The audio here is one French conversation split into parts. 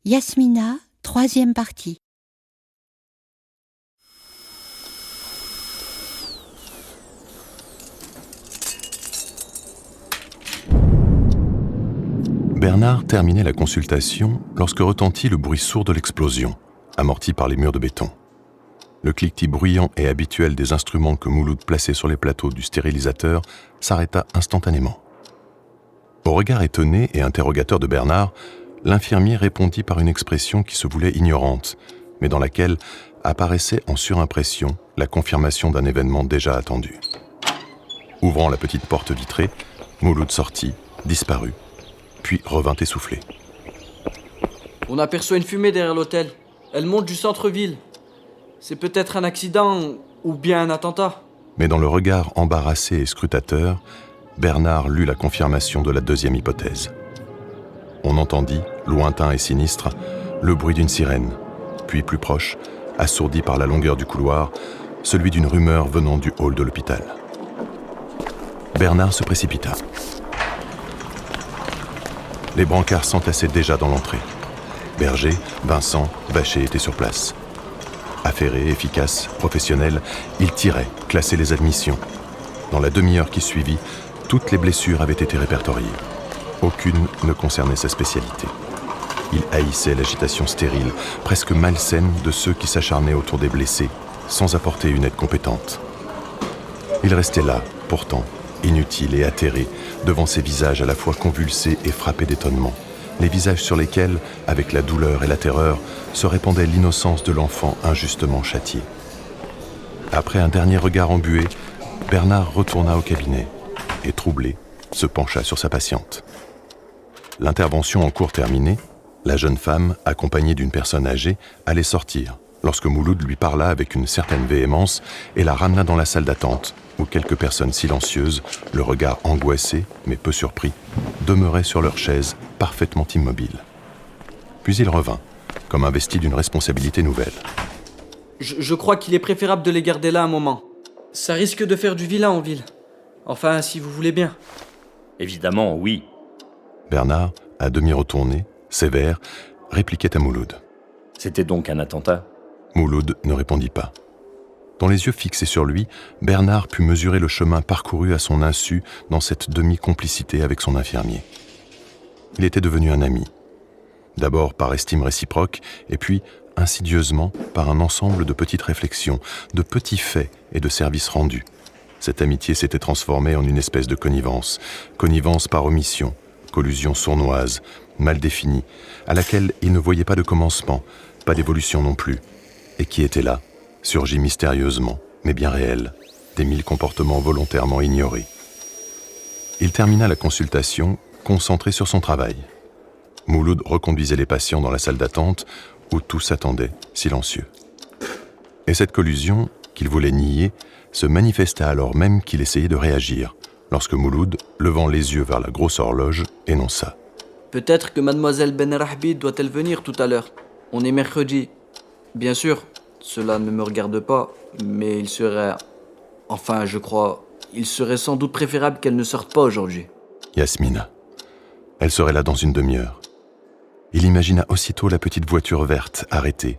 Yasmina, 3e partie. Bernard terminait la consultation lorsque retentit le bruit sourd de l'explosion, amorti par les murs de béton. Le cliquetis bruyant et habituel des instruments que Mouloud plaçait sur les plateaux du stérilisateur s'arrêta instantanément. Au regard étonné et interrogateur de Bernard, l'infirmier répondit par une expression qui se voulait ignorante, mais dans laquelle apparaissait en surimpression la confirmation d'un événement déjà attendu. Ouvrant la petite porte vitrée, Mouloud sortit, disparut, puis revint essoufflé. On aperçoit une fumée derrière l'hôtel. Elle monte du centre-ville. C'est peut-être un accident ou bien un attentat. Mais dans le regard embarrassé et scrutateur, Bernard lut la confirmation de la deuxième hypothèse. On entendit, lointain et sinistre, le bruit d'une sirène, puis plus proche, assourdi par la longueur du couloir, celui d'une rumeur venant du hall de l'hôpital. Bernard se précipita. Les brancards s'entassaient déjà dans l'entrée. Berger, Vincent, Bachet étaient sur place. Affairés, efficaces, professionnels, ils tiraient, classaient les admissions. Dans la demi-heure qui suivit, toutes les blessures avaient été répertoriées. Aucune ne concernait sa spécialité. Il haïssait l'agitation stérile, presque malsaine de ceux qui s'acharnaient autour des blessés, sans apporter une aide compétente. Il restait là, pourtant, inutile et atterré, devant ces visages à la fois convulsés et frappés d'étonnement. Les visages sur lesquels, avec la douleur et la terreur, se répandait l'innocence de l'enfant injustement châtié. Après un dernier regard embué, Bernard retourna au cabinet et, troublé, se pencha sur sa patiente. L'intervention en cours terminée, la jeune femme, accompagnée d'une personne âgée, allait sortir, lorsque Mouloud lui parla avec une certaine véhémence et la ramena dans la salle d'attente, où quelques personnes silencieuses, le regard angoissé, mais peu surpris, demeuraient sur leurs chaises, parfaitement immobiles. Puis il revint, comme investi d'une responsabilité nouvelle. Je crois qu'il est préférable de les garder là un moment. Ça risque de faire du vilain en ville. Enfin, si vous voulez bien. Évidemment, oui. Bernard, à demi retourné, sévère, répliquait à Mouloud. C'était donc un attentat ? Mouloud ne répondit pas. Dans les yeux fixés sur lui, Bernard put mesurer le chemin parcouru à son insu dans cette demi-complicité avec son infirmier. Il était devenu un ami. D'abord par estime réciproque, et puis, insidieusement, par un ensemble de petites réflexions, de petits faits et de services rendus. Cette amitié s'était transformée en une espèce de connivence. Connivence par omission, collusion sournoise, mal définie, à laquelle il ne voyait pas de commencement, pas d'évolution non plus, et qui était là, surgit mystérieusement, mais bien réel, des 1000 comportements volontairement ignorés. Il termina la consultation, concentré sur son travail. Mouloud reconduisait les patients dans la salle d'attente, où tous attendaient, silencieux. Et cette collusion, qu'il voulait nier, se manifesta alors même qu'il essayait de réagir, lorsque Mouloud, levant les yeux vers la grosse horloge, énonça. Peut-être que mademoiselle Benrahbi doit-elle venir tout à l'heure. On est mercredi. Bien sûr, cela ne me regarde pas, mais il serait... Enfin, je crois... Il serait sans doute préférable qu'elle ne sorte pas aujourd'hui. Yasmina. Elle serait là dans une demi-heure. Il imagina aussitôt la petite voiture verte arrêtée,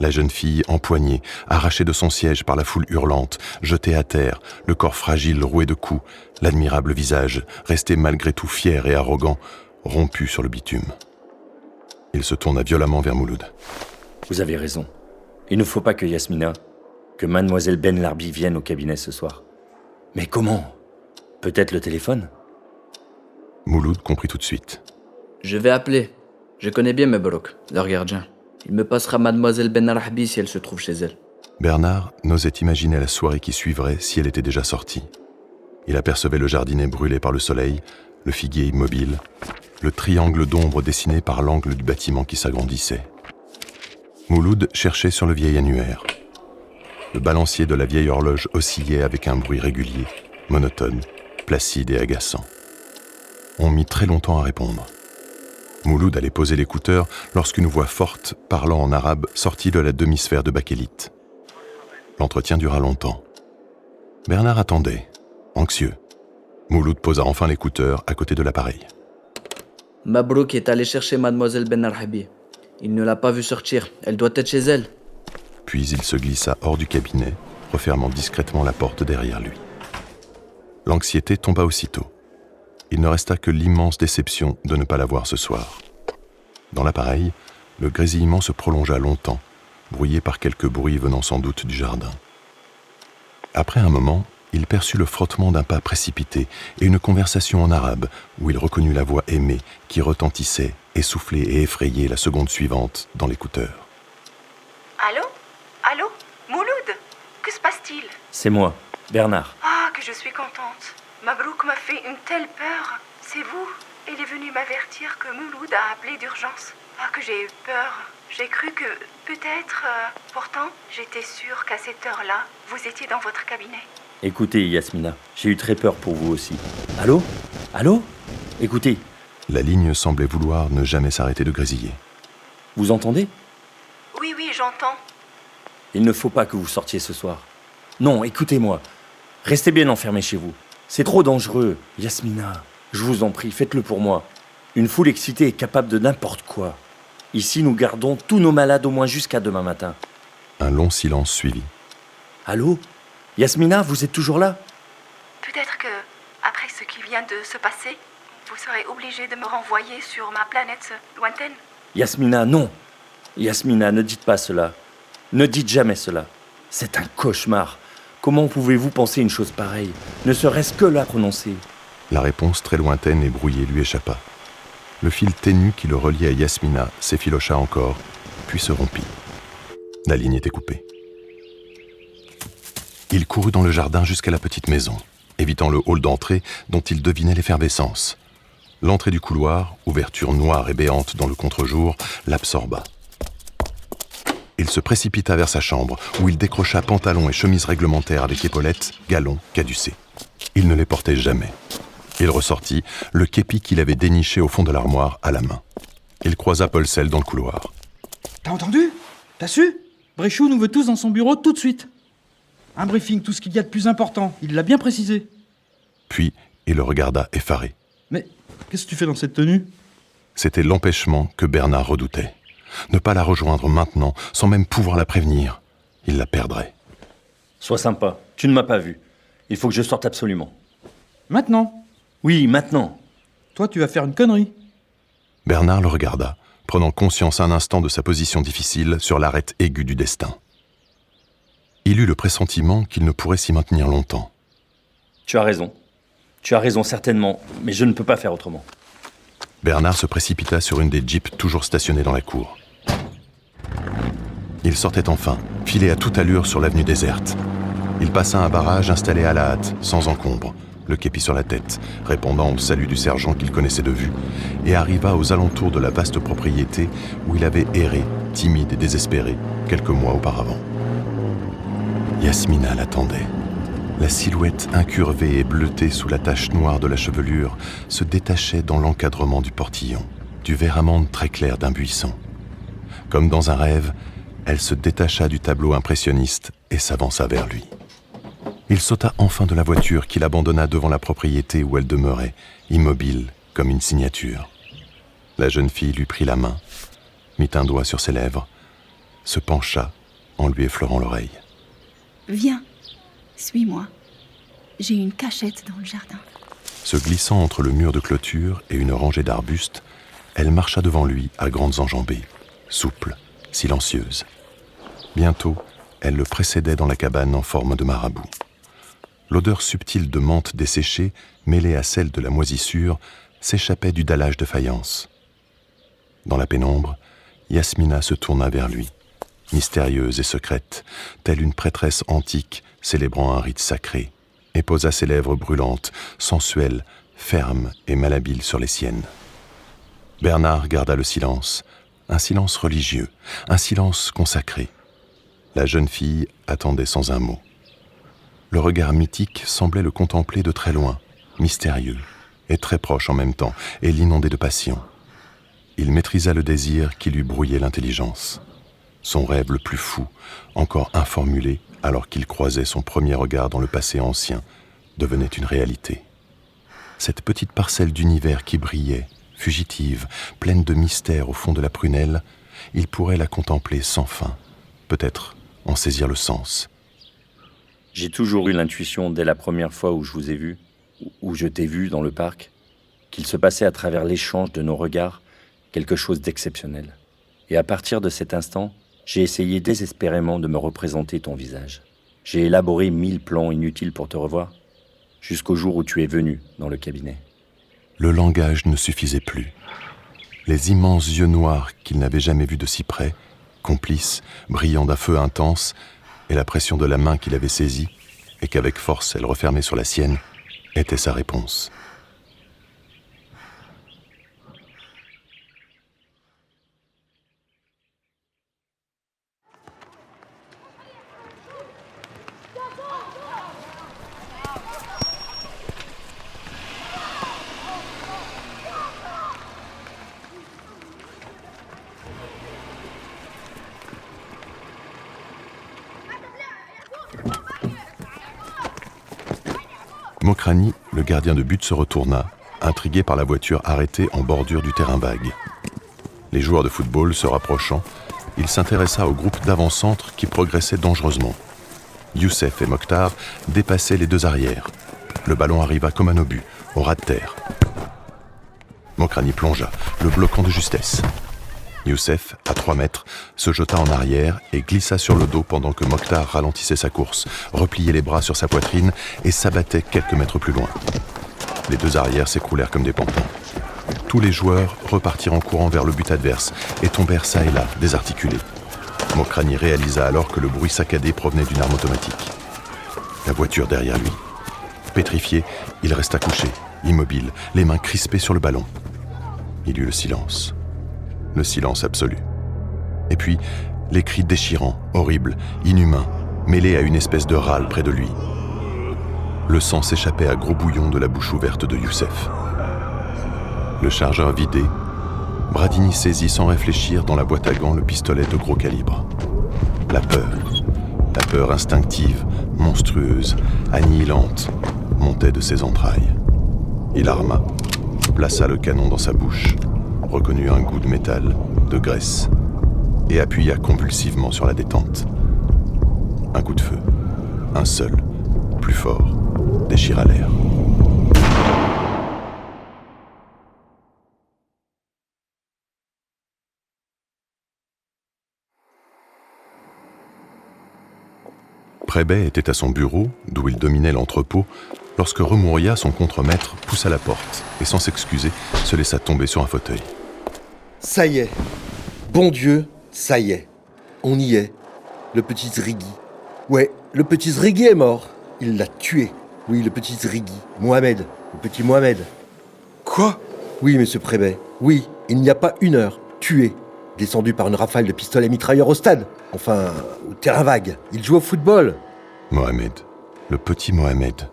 la jeune fille empoignée, arrachée de son siège par la foule hurlante, jetée à terre, le corps fragile roué de coups, l'admirable visage, resté malgré tout fier et arrogant, rompu sur le bitume. Il se tourna violemment vers Mouloud. Vous avez raison. Il ne faut pas que Yasmina, que mademoiselle Benlarbi vienne au cabinet ce soir. Mais comment ? Peut-être le téléphone ? Mouloud comprit tout de suite. Je vais appeler. Je connais bien Mebrouk, leur gardien. Il me passera mademoiselle Benrahbi si elle se trouve chez elle. Bernard n'osait imaginer la soirée qui suivrait si elle était déjà sortie. Il apercevait le jardinet brûlé par le soleil, le figuier immobile, le triangle d'ombre dessiné par l'angle du bâtiment qui s'agrandissait. Mouloud cherchait sur le vieil annuaire. Le balancier de la vieille horloge oscillait avec un bruit régulier, monotone, placide et agaçant. On mit très longtemps à répondre. Mouloud allait poser l'écouteur lorsqu'une voix forte, parlant en arabe, sortit de la demi-sphère de bakélite. L'entretien dura longtemps. Bernard attendait, anxieux. Mouloud posa enfin l'écouteur à côté de l'appareil. Mabrouk est allé chercher mademoiselle Benrahbi. Il ne l'a pas vue sortir. Elle doit être chez elle. Puis il se glissa hors du cabinet, refermant discrètement la porte derrière lui. L'anxiété tomba aussitôt. Il ne resta que l'immense déception de ne pas la voir ce soir. Dans l'appareil, le grésillement se prolongea longtemps, brouillé par quelques bruits venant sans doute du jardin. Après un moment, il perçut le frottement d'un pas précipité et une conversation en arabe où il reconnut la voix aimée qui retentissait, essoufflée et effrayée la seconde suivante dans l'écouteur. Allô? Allô? Mouloud? Que se passe-t-il? C'est moi, Bernard. Ah, que je suis contente. Mabrouk m'a fait une telle peur. C'est vous? Il est venu m'avertir que Mouloud a appelé d'urgence. Ah, que j'ai eu peur. J'ai cru que, peut-être... Pourtant, j'étais sûre qu'à cette heure-là, vous étiez dans votre cabinet. Écoutez, Yasmina, j'ai eu très peur pour vous aussi. Allô? Allô? Écoutez, La ligne semblait vouloir ne jamais s'arrêter de grésiller. vous entendez? Oui, oui, j'entends. Il ne faut pas que vous sortiez ce soir. Non, écoutez-moi. Restez bien enfermés chez vous. C'est trop dangereux. Yasmina, je vous en prie, faites-le pour moi. Une foule excitée est capable de n'importe quoi. Ici, nous gardons tous nos malades au moins jusqu'à demain matin. Un long silence suivit. Allô? Yasmina, vous êtes toujours là? Peut-être que, après ce qui vient de se passer, vous serez obligé de me renvoyer sur ma planète lointaine. Yasmina, non. Yasmina, ne dites pas cela. Ne dites jamais cela. C'est un cauchemar. Comment pouvez-vous penser une chose pareille? Ne serait-ce que la prononcer. La réponse très lointaine et brouillée lui échappa. Le fil ténu qui le reliait à Yasmina s'effilocha encore, puis se rompit. La ligne était coupée. Il courut dans le jardin jusqu'à la petite maison, évitant le hall d'entrée dont il devinait l'effervescence. L'entrée du couloir, ouverture noire et béante dans le contre-jour, l'absorba. Il se précipita vers sa chambre, où il décrocha pantalon et chemise réglementaire avec épaulettes, galons, caducés. Il ne les portait jamais. Il ressortit, le képi qu'il avait déniché au fond de l'armoire à la main. Il croisa Paul-Celle dans le couloir. T'as entendu? T'as su? Bréchou nous veut tous dans son bureau tout de suite. Un briefing, tout ce qu'il y a de plus important. Il l'a bien précisé. Puis, il le regarda effaré. Mais qu'est-ce que tu fais dans cette tenue? C'était l'empêchement que Bernard redoutait. Ne pas la rejoindre maintenant, sans même pouvoir la prévenir. Il la perdrait. Sois sympa, tu ne m'as pas vu. Il faut que je sorte absolument. Maintenant. Oui, maintenant. Toi, tu vas faire une connerie. Bernard le regarda, prenant conscience un instant de sa position difficile sur l'arête aiguë du destin. Il eut le pressentiment qu'il ne pourrait s'y maintenir longtemps. Tu as raison. Tu as raison, certainement, mais je ne peux pas faire autrement. Bernard se précipita sur une des jeeps toujours stationnés dans la cour. Il sortait enfin, filé à toute allure sur l'avenue déserte. Il passa un barrage installé à la hâte, sans encombre, le képi sur la tête, répondant au salut du sergent qu'il connaissait de vue, et arriva aux alentours de la vaste propriété où il avait erré, timide et désespéré, quelques mois auparavant. Yasmina l'attendait. La silhouette incurvée et bleutée sous la tache noire de la chevelure se détachait dans l'encadrement du portillon, du vert amande très clair d'un buisson. Comme dans un rêve, elle se détacha du tableau impressionniste et s'avança vers lui. Il sauta enfin de la voiture qu'il abandonna devant la propriété où elle demeurait, immobile comme une signature. La jeune fille lui prit la main, mit un doigt sur ses lèvres, se pencha en lui effleurant l'oreille. Viens, suis-moi. J'ai une cachette dans le jardin. Se glissant entre le mur de clôture et une rangée d'arbustes, elle marcha devant lui à grandes enjambées, souple, silencieuse. Bientôt, elle le précédait dans la cabane en forme de marabout. L'odeur subtile de menthe desséchée, mêlée à celle de la moisissure, s'échappait du dallage de faïence. Dans la pénombre, Yasmina se tourna vers lui, mystérieuse et secrète, telle une prêtresse antique célébrant un rite sacré, et posa ses lèvres brûlantes, sensuelles, fermes et malhabiles sur les siennes. Bernard garda le silence, un silence religieux, un silence consacré. La jeune fille attendait sans un mot. Le regard mythique semblait le contempler de très loin, mystérieux, et très proche en même temps, et l'inondait de passion. Il maîtrisa le désir qui lui brouillait l'intelligence. Son rêve le plus fou, encore informulé alors qu'il croisait son premier regard dans le passé ancien, devenait une réalité. Cette petite parcelle d'univers qui brillait, fugitive, pleine de mystère au fond de la prunelle, il pourrait la contempler sans fin, peut-être en saisir le sens. J'ai toujours eu l'intuition, dès la première fois où je vous ai vu, où je t'ai vu dans le parc, qu'il se passait à travers l'échange de nos regards quelque chose d'exceptionnel. Et à partir de cet instant, j'ai essayé désespérément de me représenter ton visage. J'ai élaboré 1000 plans inutiles pour te revoir, jusqu'au jour où tu es venu dans le cabinet. Le langage ne suffisait plus. Les immenses yeux noirs qu'il n'avait jamais vus de si près, complices, brillant d'un feu intense, et la pression de la main qu'il avait saisie, et qu'avec force elle refermait sur la sienne, était sa réponse. Mokrani, le gardien de but, se retourna, intrigué par la voiture arrêtée en bordure du terrain vague. Les joueurs de football se rapprochant, il s'intéressa au groupe d'avant-centres qui progressait dangereusement. Youssef et Mokhtar dépassaient les deux arrières. Le ballon arriva comme un obus, au ras de terre. Mokrani plongea, le bloquant de justesse. Youssef, à 3 mètres, se jeta en arrière et glissa sur le dos pendant que Mokhtar ralentissait sa course, repliait les bras sur sa poitrine et s'abattait quelques mètres plus loin. Les deux arrières s'écroulèrent comme des pantins. Tous les joueurs repartirent en courant vers le but adverse et tombèrent çà et là, désarticulés. Mokrani réalisa alors que le bruit saccadé provenait d'une arme automatique. La voiture derrière lui. Pétrifié, il resta couché, immobile, les mains crispées sur le ballon. Il eut le silence. Le silence absolu. Et puis, les cris déchirants, horribles, inhumains, mêlés à une espèce de râle près de lui. Le sang s'échappait à gros bouillons de la bouche ouverte de Youssef. Le chargeur vidé, Bradini saisit sans réfléchir dans la boîte à gants le pistolet de gros calibre. La peur instinctive, monstrueuse, annihilante, montait de ses entrailles. Il arma, plaça le canon dans sa bouche, reconnut un goût de métal, de graisse, et appuya convulsivement sur la détente. Un coup de feu, un seul, plus fort, déchira l'air. Prébet était à son bureau, d'où il dominait l'entrepôt, lorsque Remouria, son contremaître, poussa la porte et, sans s'excuser, se laissa tomber sur un fauteuil. Ça y est. Bon Dieu, ça y est. On y est. Le petit Zrigui. Ouais, le petit Zrigui est mort. Il l'a tué. Oui, le petit Zrigui. Mohamed. Le petit Mohamed. Quoi ? Oui, monsieur Prébet. Oui, il n'y a pas une heure. Tué. Descendu par une rafale de pistolets mitrailleurs au stade. Enfin, au terrain vague. Il joue au football. Mohamed. Le petit Mohamed.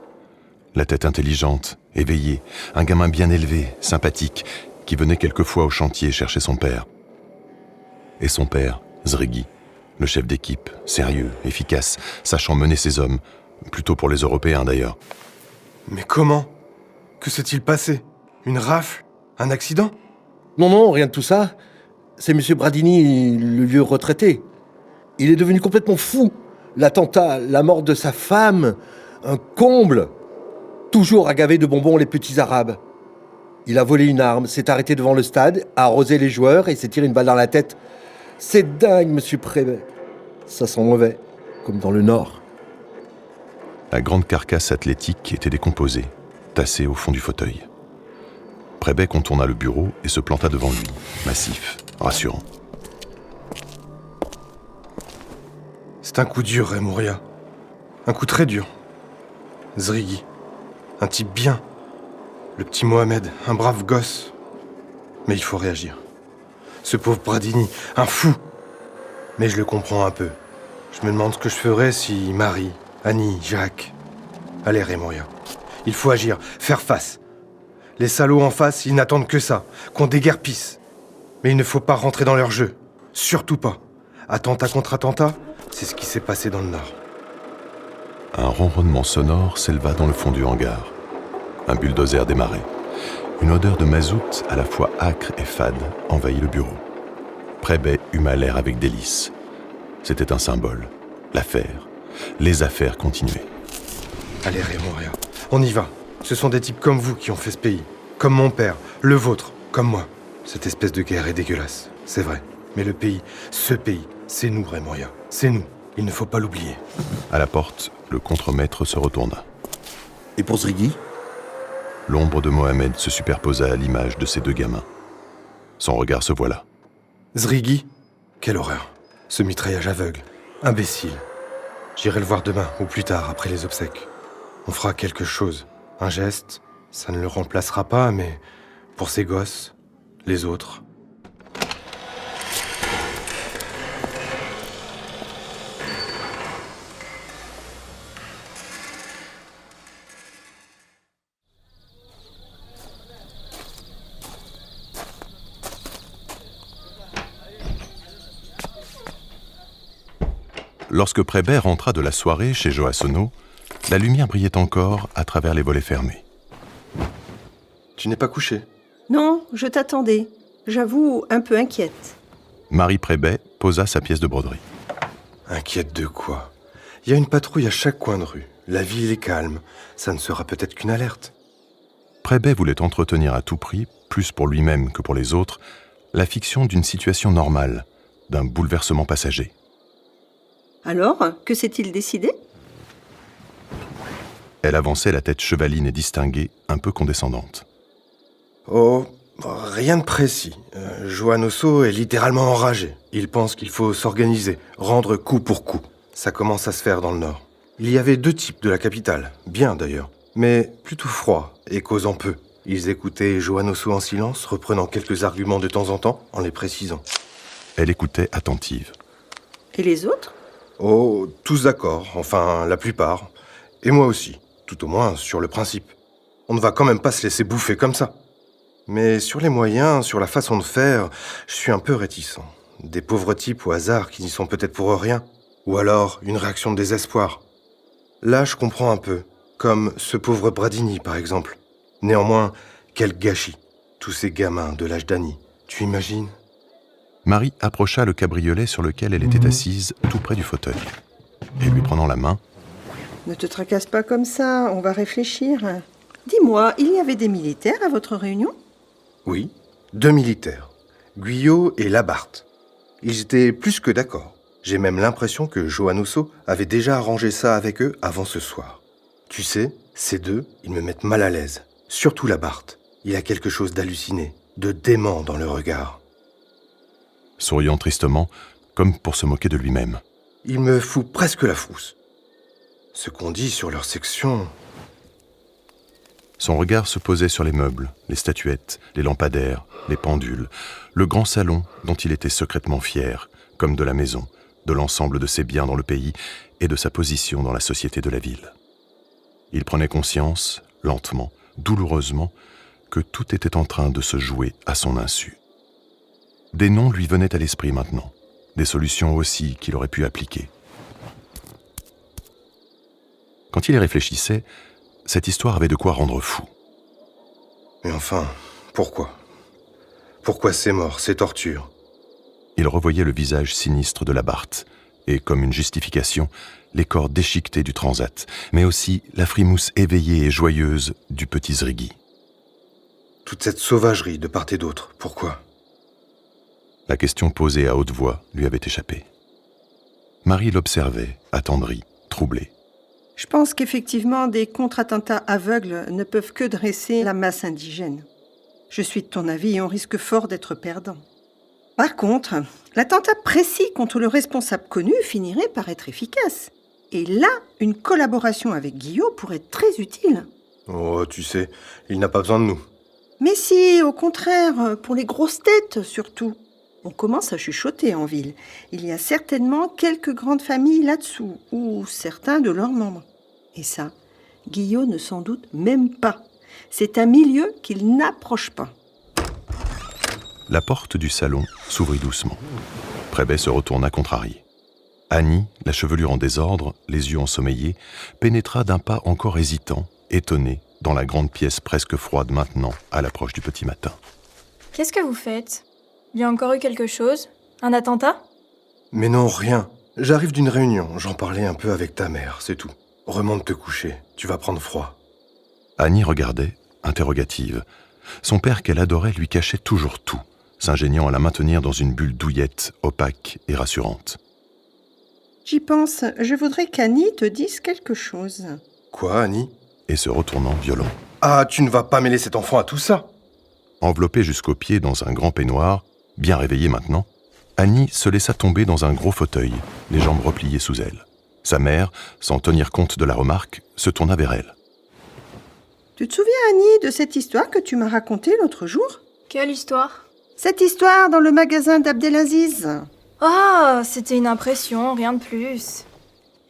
La tête intelligente, éveillée, un gamin bien élevé, sympathique, qui venait quelquefois au chantier chercher son père. Et son père, Zrigui, le chef d'équipe, sérieux, efficace, sachant mener ses hommes, plutôt pour les Européens d'ailleurs. Mais comment ? Que s'est-il passé ? Une rafle ? Un accident ? Non, non, rien de tout ça. C'est monsieur Bradini, le vieux retraité. Il est devenu complètement fou. L'attentat, la mort de sa femme, un comble. Toujours à gaver de bonbons les petits arabes. Il a volé une arme, s'est arrêté devant le stade, a arrosé les joueurs et s'est tiré une balle dans la tête. C'est dingue, monsieur Prébet. Ça sent mauvais, comme dans le Nord. La grande carcasse athlétique était décomposée, tassée au fond du fauteuil. Prébet contourna le bureau et se planta devant lui, massif, rassurant. C'est un coup dur, Remouria. Un coup très dur. Zrigui. Un type bien. Le petit Mohamed, un brave gosse. Mais il faut réagir. Ce pauvre Bradini, un fou. Mais je le comprends un peu. Je me demande ce que je ferais si Marie, Annie, Jacques... Allez, Remouria. Il faut agir, faire face. Les salauds en face, ils n'attendent que ça, qu'on déguerpisse. Mais il ne faut pas rentrer dans leur jeu. Surtout pas. Attentat contre attentat, c'est ce qui s'est passé dans le Nord. Un ronronnement sonore s'éleva dans le fond du hangar. Un bulldozer démarrait. Une odeur de mazout à la fois âcre et fade envahit le bureau. Prébet huma l'air avec délice. C'était un symbole. L'affaire. Les affaires continuaient. Allez, Rémoria, on y va. Ce sont des types comme vous qui ont fait ce pays. Comme mon père, le vôtre, comme moi. Cette espèce de guerre est dégueulasse, c'est vrai. Mais le pays, ce pays, c'est nous, Rémoria. C'est nous. Il ne faut pas l'oublier. À la porte, le contremaître se retourna. Et pour Zrighi? L'ombre de Mohamed se superposa à l'image de ces deux gamins. Son regard se voila. Zrighi? Quelle horreur. Ce mitraillage aveugle. Imbécile. J'irai le voir demain, ou plus tard, après les obsèques. On fera quelque chose. Un geste, ça ne le remplacera pas, mais pour ces gosses, les autres... Lorsque Prébet rentra de la soirée chez Joassonneau, la lumière brillait encore à travers les volets fermés. Tu n'es pas couché? Non, je t'attendais. J'avoue, un peu inquiète. Marie Prébet posa sa pièce de broderie. Inquiète de quoi? Il y a une patrouille à chaque coin de rue. La ville est calme. Ça ne sera peut-être qu'une alerte. Prébet voulait entretenir à tout prix, plus pour lui-même que pour les autres, la fiction d'une situation normale, d'un bouleversement passager. Alors, que s'est-il décidé? Elle avançait la tête chevaline et distinguée, un peu condescendante. Oh, rien de précis. Joanosso est littéralement enragé. Il pense qu'il faut s'organiser, rendre coup pour coup. Ça commence à se faire dans le Nord. Il y avait deux types de la capitale, bien d'ailleurs, mais plutôt froids et causant peu. Ils écoutaient Joanosso en silence, reprenant quelques arguments de temps en temps, en les précisant. Elle écoutait attentive. Et les autres? Oh, tous d'accord, enfin la plupart. Et moi aussi, tout au moins sur le principe. On ne va quand même pas se laisser bouffer comme ça. Mais sur les moyens, sur la façon de faire, je suis un peu réticent. Des pauvres types au hasard qui n'y sont peut-être pour rien. Ou alors une réaction de désespoir. Là, je comprends un peu. Comme ce pauvre Bradini, par exemple. Néanmoins, quel gâchis. Tous ces gamins de l'âge d'Annie. Tu imagines ? Marie approcha le cabriolet sur lequel elle était assise, tout près du fauteuil. Et lui prenant la main... Ne te tracasse pas comme ça, on va réfléchir. Dis-moi, il y avait des militaires à votre réunion? Oui, 2 militaires. Guyot et Labarthe. Ils étaient plus que d'accord. J'ai même l'impression que Joanosso avait déjà arrangé ça avec eux avant ce soir. Tu sais, ces deux, ils me mettent mal à l'aise. Surtout Labarthe. Il a quelque chose d'halluciné, de dément dans le regard. Souriant tristement, comme pour se moquer de lui-même. Il me fout presque la frousse. Ce qu'on dit sur leur section... Son regard se posait sur les meubles, les statuettes, les lampadaires, les pendules, le grand salon dont il était secrètement fier, comme de la maison, de l'ensemble de ses biens dans le pays et de sa position dans la société de la ville. Il prenait conscience, lentement, douloureusement, que tout était en train de se jouer à son insu. Des noms lui venaient à l'esprit maintenant, des solutions aussi qu'il aurait pu appliquer. Quand il y réfléchissait, cette histoire avait de quoi rendre fou. Mais enfin, pourquoi? Pourquoi ces morts, ces tortures? Il revoyait le visage sinistre de Labarthe, et comme une justification, les corps déchiquetés du transat, mais aussi la frimousse éveillée et joyeuse du petit Zrighi. Toute cette sauvagerie de part et d'autre, pourquoi? La question posée à haute voix lui avait échappé. Marie l'observait, attendrie, troublée. Je pense qu'effectivement, des contre-attentats aveugles ne peuvent que dresser la masse indigène. Je suis de ton avis et on risque fort d'être perdant. Par contre, l'attentat précis contre le responsable connu finirait par être efficace. Et là, une collaboration avec Guyot pourrait être très utile. Oh, tu sais, il n'a pas besoin de nous. Mais si, au contraire, pour les grosses têtes surtout. On commence à chuchoter en ville. Il y a certainement quelques grandes familles là-dessous, ou certains de leurs membres. Et ça, Guyot ne s'en doute même pas. C'est un milieu qu'il n'approche pas. La porte du salon s'ouvrit doucement. Prébet se retourna contrarié. Annie, la chevelure en désordre, les yeux ensommeillés, pénétra d'un pas encore hésitant, étonné, dans la grande pièce presque froide maintenant, à l'approche du petit matin. Qu'est-ce que vous faites? Il y a encore eu quelque chose? Un attentat? Mais non, rien. J'arrive d'une réunion, j'en parlais un peu avec ta mère, c'est tout. Remonte te coucher, tu vas prendre froid. Annie regardait, interrogative. Son père qu'elle adorait lui cachait toujours tout, s'ingéniant à la maintenir dans une bulle douillette, opaque et rassurante. J'y pense, je voudrais qu'Annie te dise quelque chose. Quoi, Annie? Et se retournant violent. Ah, tu ne vas pas mêler cet enfant à tout ça? Enveloppée jusqu'aux pieds dans un grand peignoir, bien réveillée maintenant, Annie se laissa tomber dans un gros fauteuil, les jambes repliées sous elle. Sa mère, sans tenir compte de la remarque, se tourna vers elle. Tu te souviens, Annie, de cette histoire que tu m'as racontée l'autre jour? Quelle histoire? Cette histoire dans le magasin d'Abdelaziz. Oh, c'était une impression, rien de plus.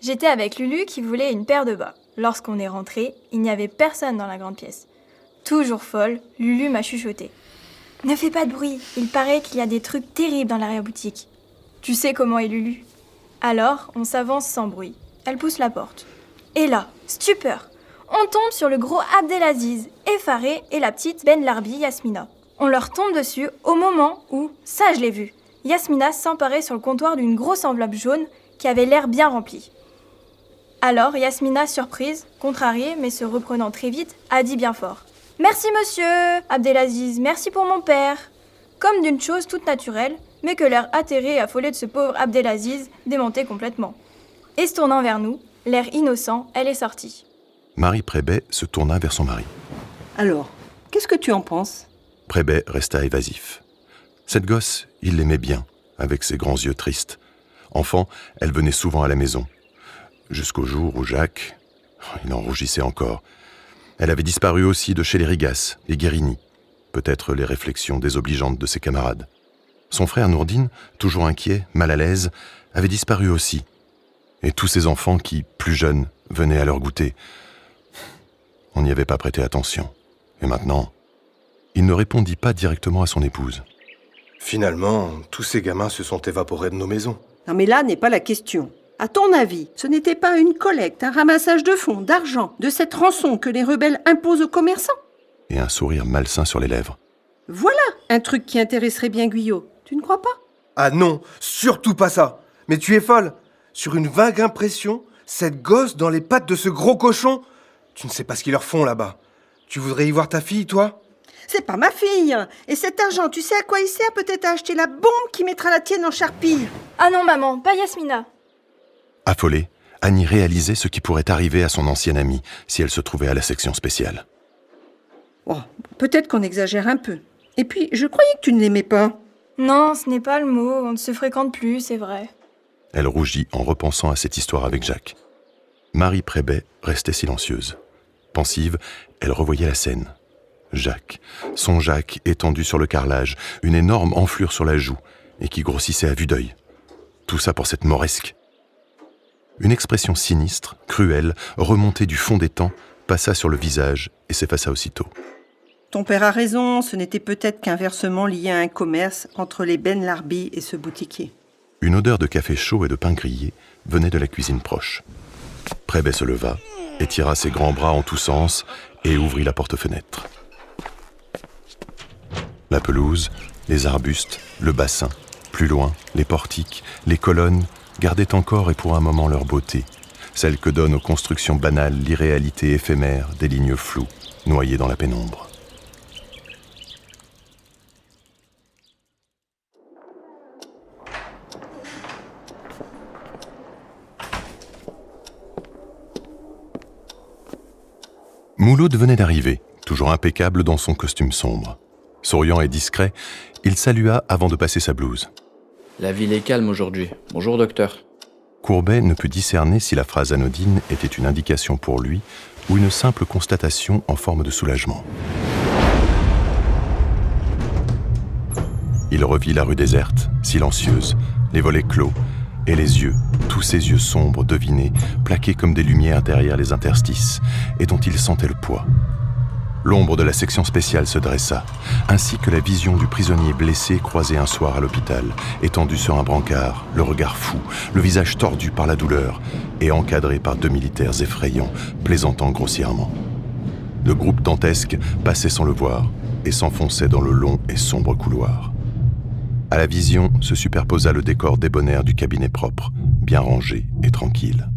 J'étais avec Lulu qui voulait une paire de bas. Lorsqu'on est rentré, il n'y avait personne dans la grande pièce. Toujours folle, Lulu m'a chuchoté. « Ne fais pas de bruit, il paraît qu'il y a des trucs terribles dans l'arrière-boutique. » Tu sais comment est Lulu. Alors, on s'avance sans bruit. Elle pousse la porte. Et là, stupeur, on tombe sur le gros Abdelaziz, effaré, et la petite Ben Larbi, Yasmina. On leur tombe dessus au moment où, ça je l'ai vu, Yasmina s'emparait sur le comptoir d'une grosse enveloppe jaune qui avait l'air bien remplie. Alors, Yasmina, surprise, contrariée, mais se reprenant très vite, a dit bien fort. « Merci monsieur, Abdelaziz, merci pour mon père !» Comme d'une chose toute naturelle, mais que l'air atterré et affolé de ce pauvre Abdelaziz démentait complètement. Et se tournant vers nous, l'air innocent, elle est sortie. Marie Prébet se tourna vers son mari. Alors, qu'est-ce que tu en penses? Prébet resta évasif. Cette gosse, il l'aimait bien, avec ses grands yeux tristes. Enfant, elle venait souvent à la maison. Jusqu'au jour où Jacques... Il en rougissait encore. Elle avait disparu aussi de chez les Rigas, les Guérini. Peut-être les réflexions désobligeantes de ses camarades. Son frère Nourdine, toujours inquiet, mal à l'aise, avait disparu aussi. Et tous ces enfants qui, plus jeunes, venaient à leur goûter. On n'y avait pas prêté attention. Et maintenant, il ne répondit pas directement à son épouse. Finalement, tous ces gamins se sont évaporés de nos maisons. Non mais là n'est pas la question. À ton avis, ce n'était pas une collecte, un ramassage de fonds, d'argent, de cette rançon que les rebelles imposent aux commerçants? Et un sourire malsain sur les lèvres. Voilà un truc qui intéresserait bien Guyot. Tu ne crois pas? Ah non, surtout pas ça. Mais tu es folle. Sur une vague impression, cette gosse dans les pattes de ce gros cochon, tu ne sais pas ce qu'ils leur font là-bas. Tu voudrais y voir ta fille, toi? C'est pas ma fille. Et cet argent, tu sais à quoi il sert? Peut-être à acheter la bombe qui mettra la tienne en charpie. Ah non maman, pas Yasmina. Affolée, Annie réalisait ce qui pourrait arriver à son ancienne amie si elle se trouvait à la section spéciale. Oh, peut-être qu'on exagère un peu. Et puis, je croyais que tu ne l'aimais pas. Non, ce n'est pas le mot, on ne se fréquente plus, c'est vrai. Elle rougit en repensant à cette histoire avec Jacques. Marie Prébet restait silencieuse. Pensive, elle revoyait la scène. Jacques, son Jacques étendu sur le carrelage, une énorme enflure sur la joue et qui grossissait à vue d'œil. Tout ça pour cette moresque. Une expression sinistre, cruelle, remontée du fond des temps, passa sur le visage et s'effaça aussitôt. Ton père a raison, ce n'était peut-être qu'un versement lié à un commerce entre les Ben Larbi et ce boutiquier. Une odeur de café chaud et de pain grillé venait de la cuisine proche. Prébet se leva, étira ses grands bras en tous sens et ouvrit la porte-fenêtre. La pelouse, les arbustes, le bassin, plus loin, les portiques, les colonnes, gardaient encore et pour un moment leur beauté, celle que donne aux constructions banales l'irréalité éphémère des lignes floues, noyées dans la pénombre. Mouloud venait d'arriver, toujours impeccable dans son costume sombre. Souriant et discret, il salua avant de passer sa blouse. La ville est calme aujourd'hui. Bonjour, docteur. Courbet ne put discerner si la phrase anodine était une indication pour lui ou une simple constatation en forme de soulagement. Il revit la rue déserte, silencieuse, les volets clos, et les yeux, tous ces yeux sombres devinés, plaqués comme des lumières derrière les interstices, et dont il sentait le poids. L'ombre de la section spéciale se dressa, ainsi que la vision du prisonnier blessé croisé un soir à l'hôpital, étendu sur un brancard, le regard fou, le visage tordu par la douleur, et encadré par 2 militaires effrayants, plaisantant grossièrement. Le groupe dantesque passait sans le voir, et s'enfonçait dans le long et sombre couloir. À la vision se superposa le décor débonnaire du cabinet propre, bien rangé et tranquille.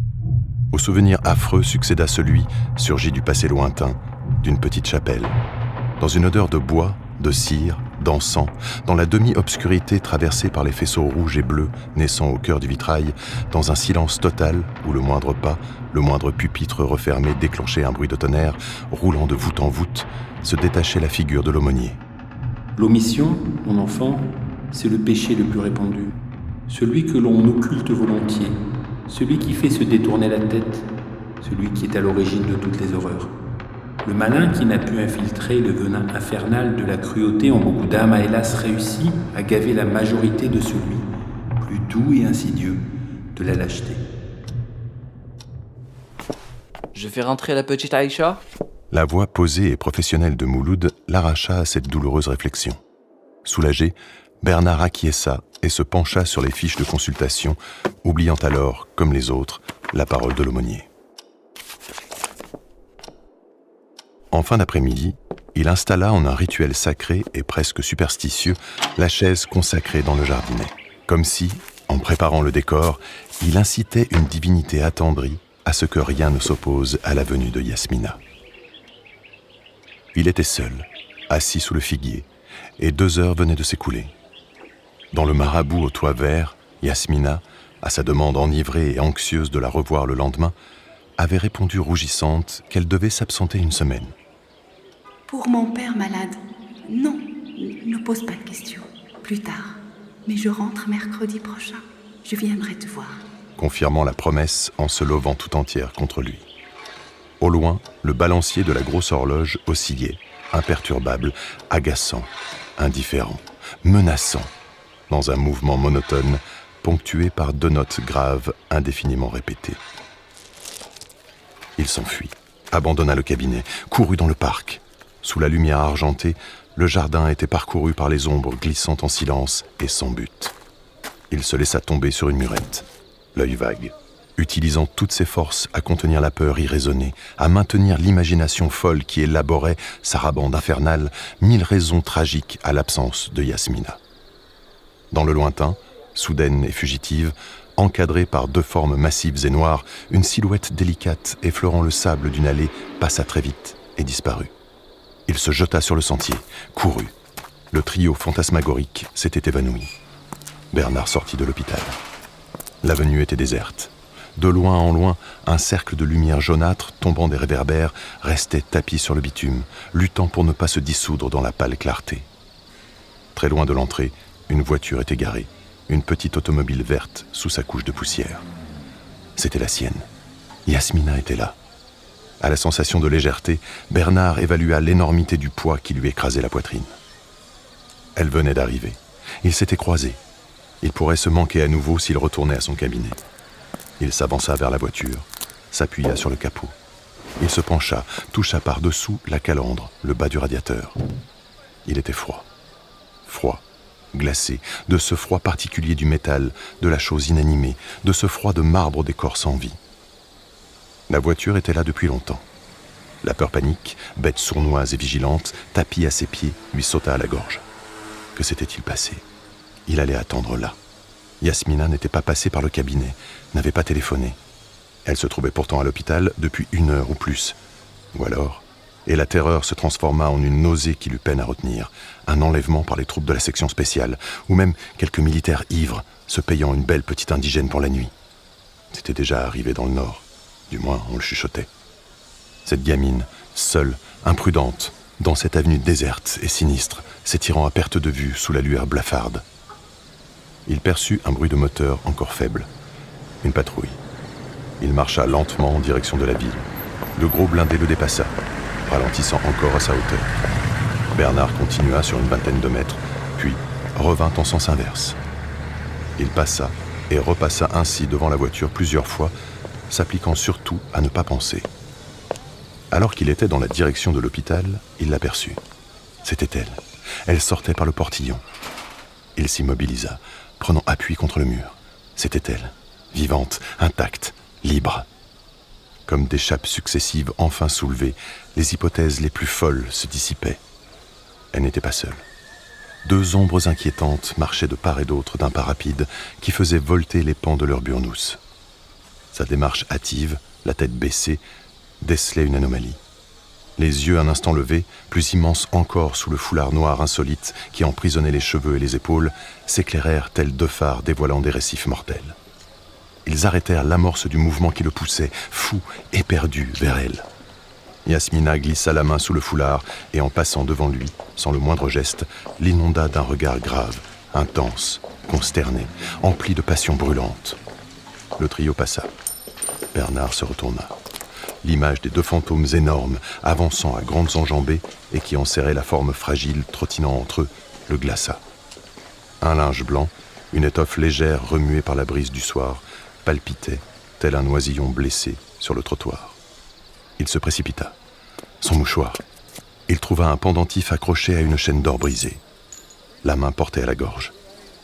Au souvenir affreux succéda celui, surgi du passé lointain, d'une petite chapelle. Dans une odeur de bois, de cire, d'encens, dans la demi-obscurité traversée par les faisceaux rouges et bleus naissant au cœur du vitrail, dans un silence total où le moindre pas, le moindre pupitre refermé déclenchait un bruit de tonnerre, roulant de voûte en voûte, se détachait la figure de l'aumônier. L'omission, mon enfant, c'est le péché le plus répandu, celui que l'on occulte volontiers, celui qui fait se détourner la tête, celui qui est à l'origine de toutes les horreurs. Le malin qui n'a pu infiltrer le venin infernal de la cruauté en beaucoup d'âmes a hélas réussi à gaver la majorité de celui, plus doux et insidieux, de la lâcheté. Je fais rentrer la petite Aïcha? La voix posée et professionnelle de Mouloud l'arracha à cette douloureuse réflexion. Soulagé, Bernard acquiesça et se pencha sur les fiches de consultation, oubliant alors, comme les autres, la parole de l'aumônier. En fin d'après-midi, il installa en un rituel sacré et presque superstitieux la chaise consacrée dans le jardinet, comme si, en préparant le décor, il incitait une divinité attendrie à ce que rien ne s'oppose à la venue de Yasmina. Il était seul, assis sous le figuier, et 2 heures venaient de s'écouler. Dans le marabout au toit vert, Yasmina, à sa demande enivrée et anxieuse de la revoir le lendemain, avait répondu rougissante qu'elle devait s'absenter une semaine. Pour mon père malade, non, ne pose pas de questions. Plus tard. Mais je rentre mercredi prochain. Je viendrai te voir. Confirmant la promesse en se levant tout entière contre lui. Au loin, le balancier de la grosse horloge oscillait, imperturbable, agaçant, indifférent, menaçant, dans un mouvement monotone, ponctué par 2 notes graves indéfiniment répétées. Il s'enfuit, abandonna le cabinet, courut dans le parc. Sous la lumière argentée, le jardin était parcouru par les ombres glissant en silence et sans but. Il se laissa tomber sur une murette, l'œil vague, utilisant toutes ses forces à contenir la peur irraisonnée, à maintenir l'imagination folle qui élaborait, sarabande infernale, 1000 raisons tragiques à l'absence de Yasmina. Dans le lointain, soudaine et fugitive, encadrée par 2 formes massives et noires, une silhouette délicate effleurant le sable d'une allée passa très vite et disparut. Il se jeta sur le sentier, courut. Le trio fantasmagorique s'était évanoui. Bernard sortit de l'hôpital. L'avenue était déserte. De loin en loin, un cercle de lumière jaunâtre tombant des réverbères restait tapi sur le bitume, luttant pour ne pas se dissoudre dans la pâle clarté. Très loin de l'entrée, une voiture était garée, une petite automobile verte sous sa couche de poussière. C'était la sienne. Yasmina était là. À la sensation de légèreté, Bernard évalua l'énormité du poids qui lui écrasait la poitrine. Elle venait d'arriver. Ils s'étaient croisés. Il pourrait se manquer à nouveau s'il retournait à son cabinet. Il s'avança vers la voiture, s'appuya sur le capot. Il se pencha, toucha par-dessous la calandre, le bas du radiateur. Il était froid. Froid, glacé, de ce froid particulier du métal, de la chose inanimée, de ce froid de marbre des corps sans vie. La voiture était là depuis longtemps. La peur panique, bête sournoise et vigilante, tapie à ses pieds, lui sauta à la gorge. Que s'était-il passé? Il allait attendre là. Yasmina n'était pas passée par le cabinet, n'avait pas téléphoné. Elle se trouvait pourtant à l'hôpital depuis 1 heure ou plus. Ou alors, et la terreur se transforma en une nausée qui l'eut peine à retenir, un enlèvement par les troupes de la section spéciale, ou même quelques militaires ivres, se payant une belle petite indigène pour la nuit. C'était déjà arrivé dans le Nord. Du moins, on le chuchotait. Cette gamine, seule, imprudente, dans cette avenue déserte et sinistre, s'étirant à perte de vue sous la lueur blafarde. Il perçut un bruit de moteur encore faible. Une patrouille. Il marcha lentement en direction de la ville. Le gros blindé le dépassa, ralentissant encore à sa hauteur. Bernard continua sur une 20aine de mètres, puis revint en sens inverse. Il passa et repassa ainsi devant la voiture plusieurs fois, s'appliquant surtout à ne pas penser. Alors qu'il était dans la direction de l'hôpital, il l'aperçut. C'était elle. Elle sortait par le portillon. Il s'immobilisa, prenant appui contre le mur. C'était elle, vivante, intacte, libre. Comme des chapes successives enfin soulevées, les hypothèses les plus folles se dissipaient. Elle n'était pas seule. 2 ombres inquiétantes marchaient de part et d'autre d'un pas rapide qui faisait volter les pans de leur burnous. Sa démarche hâtive, la tête baissée, décelait une anomalie. Les yeux un instant levés, plus immenses encore sous le foulard noir insolite qui emprisonnait les cheveux et les épaules, s'éclairèrent tels 2 phares dévoilant des récifs mortels. Ils arrêtèrent l'amorce du mouvement qui le poussait, fou, éperdu, vers elle. Yasmina glissa la main sous le foulard et en passant devant lui, sans le moindre geste, l'inonda d'un regard grave, intense, consterné, empli de passion brûlante. Le trio passa. Bernard se retourna. L'image des 2 fantômes énormes, avançant à grandes enjambées et qui en serraient la forme fragile, trottinant entre eux, le glaça. Un linge blanc, une étoffe légère remuée par la brise du soir, palpitait, tel un oisillon blessé, sur le trottoir. Il se précipita. Son mouchoir. Il trouva un pendentif accroché à une chaîne d'or brisée. La main portée à la gorge.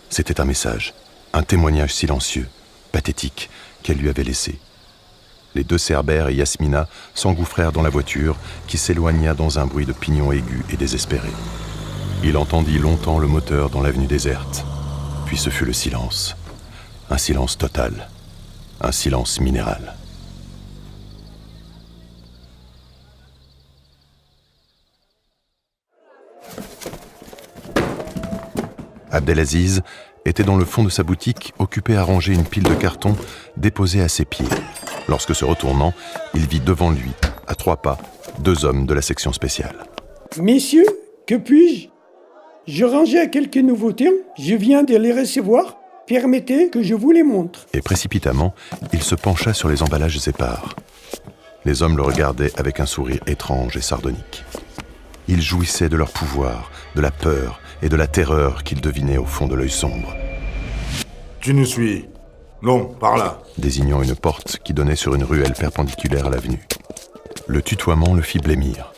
C'était un message, un témoignage silencieux, pathétique, qu'elle lui avait laissé. Les 2 Cerbère et Yasmina s'engouffrèrent dans la voiture qui s'éloigna dans un bruit de pignon aigu et désespéré. Il entendit longtemps le moteur dans l'avenue déserte. Puis ce fut le silence. Un silence total. Un silence minéral. Abdelaziz était dans le fond de sa boutique, occupé à ranger une pile de cartons déposés à ses pieds. Lorsque se retournant, il vit devant lui, à 3 pas, 2 hommes de la section spéciale. Messieurs, que puis-je? Je rangeais quelques nouveautés, je viens de les recevoir. Permettez que je vous les montre. Et précipitamment, il se pencha sur les emballages épars. Les hommes le regardaient avec un sourire étrange et sardonique. Ils jouissaient de leur pouvoir, de la peur et de la terreur qu'ils devinaient au fond de l'œil sombre. Tu nous suis? Non, par là. Désignant une porte qui donnait sur une ruelle perpendiculaire à l'avenue. Le tutoiement le fit blêmir.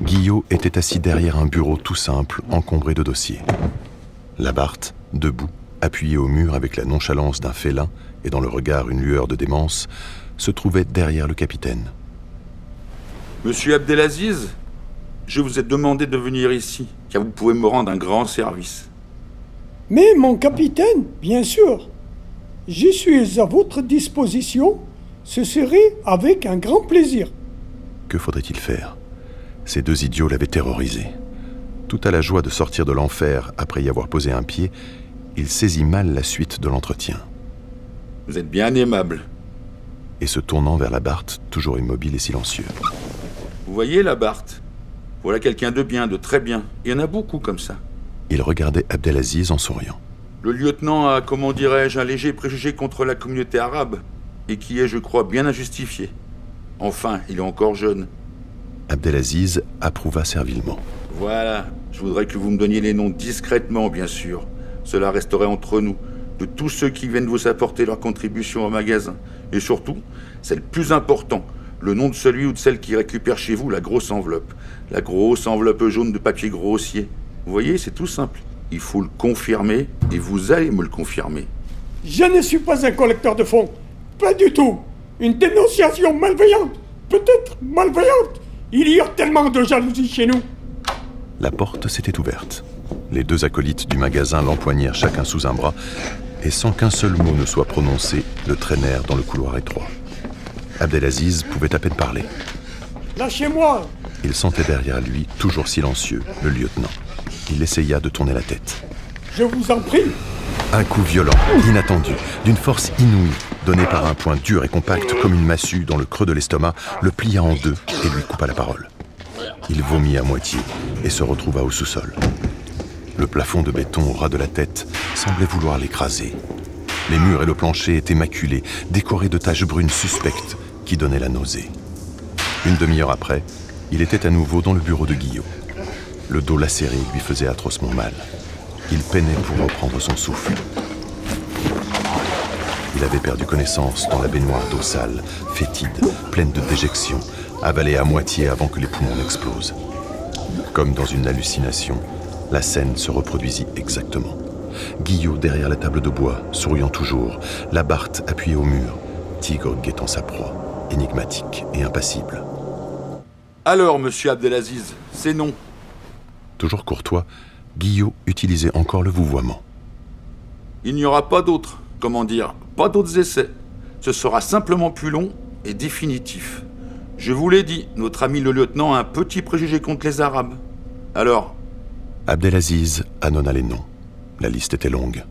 Guillot était assis derrière un bureau tout simple, encombré de dossiers. Labarthe, debout, appuyé au mur avec la nonchalance d'un félin et dans le regard une lueur de démence, se trouvait derrière le capitaine. Monsieur Abdelaziz, je vous ai demandé de venir ici, car vous pouvez me rendre un grand service. Mais mon capitaine, bien sûr, je suis à votre disposition, ce serait avec un grand plaisir. Que faudrait-il faire ? Ces 2 idiots l'avaient terrorisé. Tout à la joie de sortir de l'enfer après y avoir posé un pied, il saisit mal la suite de l'entretien. Vous êtes bien aimable. Et se tournant vers Labarthe, toujours immobile et silencieux. Vous voyez Labarthe? Voilà quelqu'un de bien, de très bien. Il y en a beaucoup comme ça. Il regardait Abdelaziz en souriant. Le lieutenant a, comment dirais-je, un léger préjugé contre la communauté arabe, et qui est, je crois, bien injustifié. Enfin, il est encore jeune. Abdelaziz approuva servilement. Voilà, je voudrais que vous me donniez les noms discrètement, bien sûr. Cela resterait entre nous, de tous ceux qui viennent vous apporter leur contribution au magasin. Et surtout, c'est le plus important, le nom de celui ou de celle qui récupère chez vous la grosse enveloppe. La grosse enveloppe jaune de papier grossier. Vous voyez, c'est tout simple. Il faut le confirmer, et vous allez me le confirmer. Je ne suis pas un collecteur de fonds. Pas du tout. Une dénonciation malveillante. Peut-être malveillante. Il y a tellement de jalousie chez nous. La porte s'était ouverte. Les 2 acolytes du magasin l'empoignèrent chacun sous un bras et sans qu'un seul mot ne soit prononcé, le traînèrent dans le couloir étroit. Abdelaziz pouvait à peine parler. Lâchez-moi! Il sentait derrière lui, toujours silencieux, le lieutenant. Il essaya de tourner la tête. Je vous en prie! Un coup violent, inattendu, d'une force inouïe, donné par un poing dur et compact comme une massue dans le creux de l'estomac, le plia en 2 et lui coupa la parole. Il vomit à moitié et se retrouva au sous-sol. Le plafond de béton au ras de la tête semblait vouloir l'écraser. Les murs et le plancher étaient maculés, décorés de taches brunes suspectes qui donnaient la nausée. Une demi-heure après, il était à nouveau dans le bureau de Guillot. Le dos lacéré lui faisait atrocement mal. Il peinait pour reprendre son souffle. Il avait perdu connaissance dans la baignoire d'eau sale, fétide, pleine de déjections, avalée à moitié avant que les poumons n'explosent. Comme dans une hallucination, La scène se reproduisit exactement. Guillot derrière la table de bois, souriant toujours, la Barthe appuyée au mur, Tigre guettant sa proie, énigmatique et impassible. Alors, monsieur Abdelaziz, c'est non. Toujours courtois, Guillot utilisait encore le vouvoiement. Il n'y aura pas d'autres, pas d'autres essais. Ce sera simplement plus long et définitif. Je vous l'ai dit, notre ami le lieutenant a un petit préjugé contre les Arabes. Alors ? Abdelaziz annonna les noms. La liste était longue.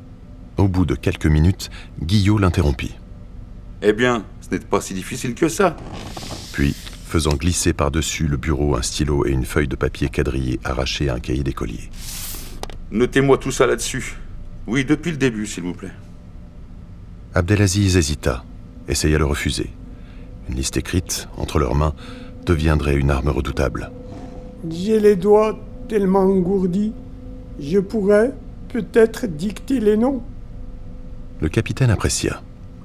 Au bout de quelques minutes, Guillot l'interrompit. Eh bien, ce n'est pas si difficile que ça. Puis, faisant glisser par-dessus le bureau un stylo et une feuille de papier quadrillé arrachée à un cahier d'écolier. Notez-moi tout ça là-dessus. Oui, depuis le début, s'il vous plaît. Abdelaziz hésita, essaya de refuser. Une liste écrite, entre leurs mains, deviendrait une arme redoutable. J'ai les doigts tellement engourdis, je pourrais peut-être dicter les noms. Le capitaine apprécia.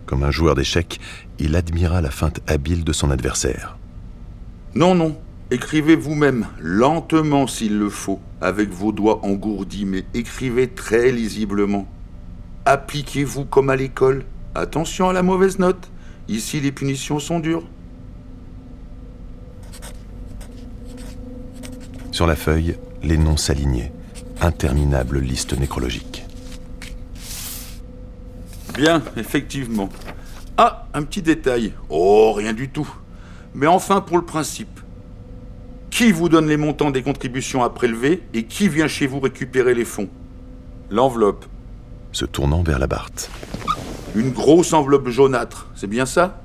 Comme un joueur d'échecs, il admira la feinte habile de son adversaire. Non, écrivez vous-même, lentement s'il le faut, avec vos doigts engourdis, mais écrivez très lisiblement. Appliquez-vous comme à l'école. Attention à la mauvaise note. Ici, les punitions sont dures. Sur la feuille, les noms s'alignaient. Interminable liste nécrologique. Bien, effectivement. Ah, un petit détail. Oh, rien du tout. Mais enfin, pour le principe. Qui vous donne les montants des contributions à prélever et qui vient chez vous récupérer les fonds ? L'enveloppe. Se tournant vers la Barthe. Une grosse enveloppe jaunâtre, c'est bien ça ?